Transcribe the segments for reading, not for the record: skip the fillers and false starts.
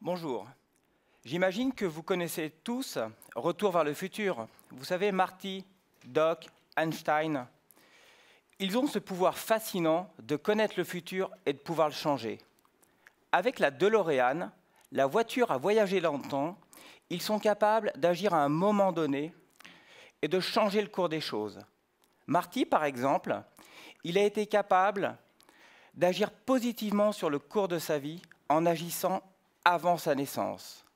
Bonjour. J'imagine que vous connaissez tous Retour vers le futur. Vous savez, Marty, Doc, Einstein. Ils ont ce pouvoir fascinant de connaître le futur et de pouvoir le changer. Avec la DeLorean, la voiture à voyager dans le temps, ils sont capables d'agir à un moment donné et de changer le cours des choses. Marty, par exemple, il a été capable d'agir positivement sur le cours de sa vie en agissant avant sa naissance.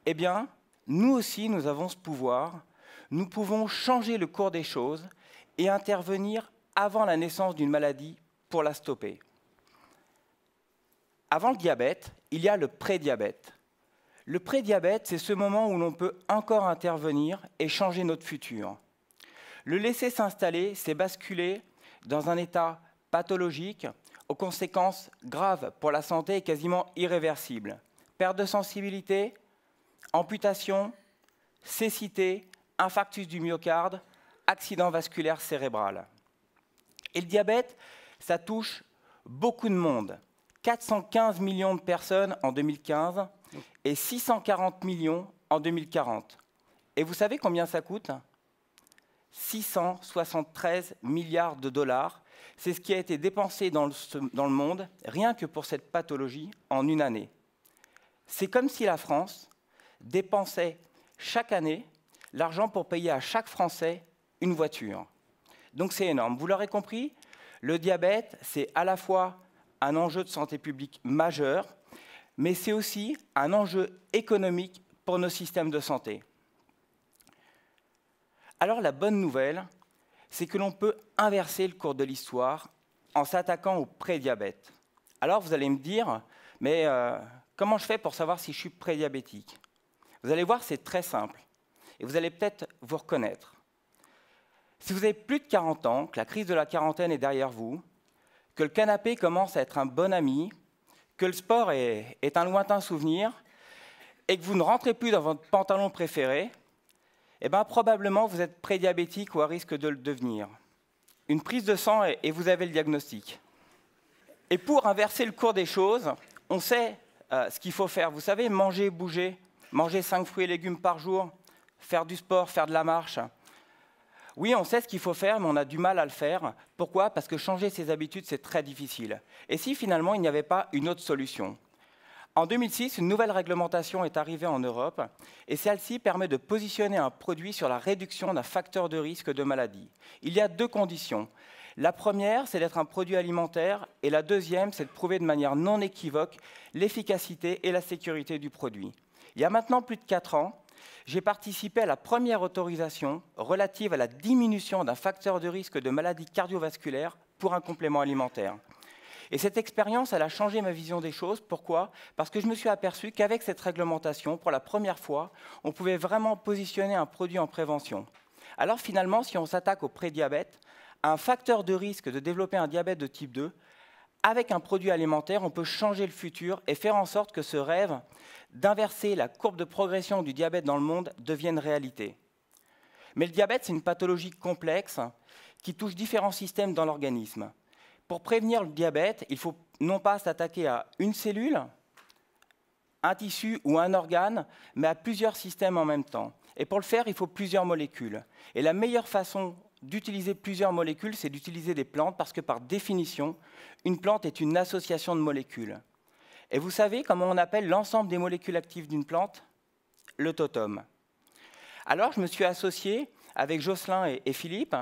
Eh bien, nous aussi, nous avons ce pouvoir. Nous pouvons changer le cours des choses et intervenir avant la naissance d'une maladie pour la stopper. Avant le diabète, il y a le prédiabète. Le prédiabète, c'est ce moment où l'on peut encore intervenir et changer notre futur. Le laisser s'installer, c'est basculer dans un état pathologique aux conséquences graves pour la santé et quasiment irréversibles. Perte de sensibilité, amputation, cécité, infarctus du myocarde, accident vasculaire cérébral. Et le diabète, ça touche beaucoup de monde. 415 millions de personnes en 2015 et 640 millions en 2040. Et vous savez combien ça coûte ? 673 milliards de dollars. C'est ce qui a été dépensé dans le monde, rien que pour cette pathologie, en une année. C'est comme si la France dépensait chaque année l'argent pour payer à chaque Français une voiture. Donc c'est énorme. Vous l'aurez compris, le diabète, c'est à la fois un enjeu de santé publique majeur, mais c'est aussi un enjeu économique pour nos systèmes de santé. Alors la bonne nouvelle, c'est que l'on peut inverser le cours de l'histoire en s'attaquant au prédiabète. Alors vous allez me dire, mais comment je fais pour savoir si je suis prédiabétique ? Vous allez voir, c'est très simple, et vous allez peut-être vous reconnaître. Si vous avez plus de 40 ans, que la crise de la quarantaine est derrière vous, que le canapé commence à être un bon ami, que le sport est un lointain souvenir, et que vous ne rentrez plus dans votre pantalon préféré, eh bien, probablement vous êtes prédiabétique ou à risque de le devenir. Une prise de sang et vous avez le diagnostic. Et pour inverser le cours des choses, on sait ce qu'il faut faire. Vous savez, manger, bouger, manger 5 fruits et légumes par jour, faire du sport, faire de la marche. Oui, on sait ce qu'il faut faire, mais on a du mal à le faire. Pourquoi ? Parce que changer ses habitudes, c'est très difficile. Et si finalement, il n'y avait pas une autre solution ? En 2006, une nouvelle réglementation est arrivée en Europe et celle-ci permet de positionner un produit sur la réduction d'un facteur de risque de maladie. Il y a deux conditions. La première, c'est d'être un produit alimentaire et la deuxième, c'est de prouver de manière non équivoque l'efficacité et la sécurité du produit. Il y a maintenant plus de 4 ans, j'ai participé à la première autorisation relative à la diminution d'un facteur de risque de maladie cardiovasculaire pour un complément alimentaire. Et cette expérience, elle a changé ma vision des choses. Pourquoi ? Parce que je me suis aperçu qu'avec cette réglementation, pour la première fois, on pouvait vraiment positionner un produit en prévention. Alors finalement, si on s'attaque au prédiabète, à un facteur de risque de développer un diabète de type 2, avec un produit alimentaire, on peut changer le futur et faire en sorte que ce rêve d'inverser la courbe de progression du diabète dans le monde devienne réalité. Mais le diabète, c'est une pathologie complexe qui touche différents systèmes dans l'organisme. Pour prévenir le diabète, il faut non pas s'attaquer à une cellule, un tissu ou un organe, mais à plusieurs systèmes en même temps. Et pour le faire, il faut plusieurs molécules. Et la meilleure façon d'utiliser plusieurs molécules, c'est d'utiliser des plantes, parce que par définition, une plante est une association de molécules. Et vous savez comment on appelle l'ensemble des molécules actives d'une plante ? Le totum. Alors, je me suis associé avec Jocelyn et Philippe,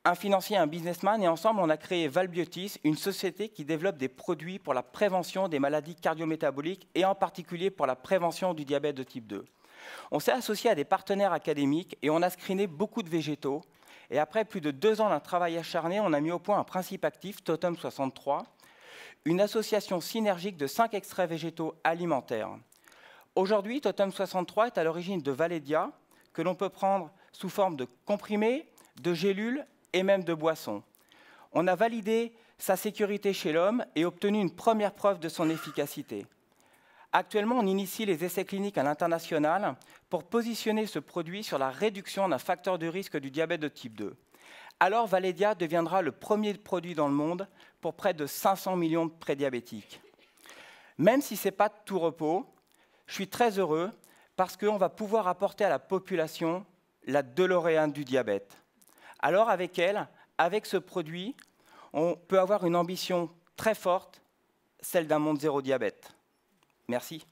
un financier, un businessman, et ensemble, on a créé Valbiotis, une société qui développe des produits pour la prévention des maladies cardio-métaboliques et en particulier pour la prévention du diabète de type 2. On s'est associé à des partenaires académiques et on a screené beaucoup de végétaux. Et après plus de 2 ans d'un travail acharné, on a mis au point un principe actif, Totum 63, une association synergique de 5 extraits végétaux alimentaires. Aujourd'hui, Totum 63 est à l'origine de Valedia, que l'on peut prendre sous forme de comprimés, de gélules et même de boissons. On a validé sa sécurité chez l'homme et obtenu une première preuve de son efficacité. Actuellement, on initie les essais cliniques à l'international pour positionner ce produit sur la réduction d'un facteur de risque du diabète de type 2. Alors, Valedia deviendra le premier produit dans le monde pour près de 500 millions de prédiabétiques. Même si ce n'est pas de tout repos, je suis très heureux parce qu'on va pouvoir apporter à la population la DeLorean du diabète. Alors avec elle, avec ce produit, on peut avoir une ambition très forte, celle d'un monde zéro diabète. Merci.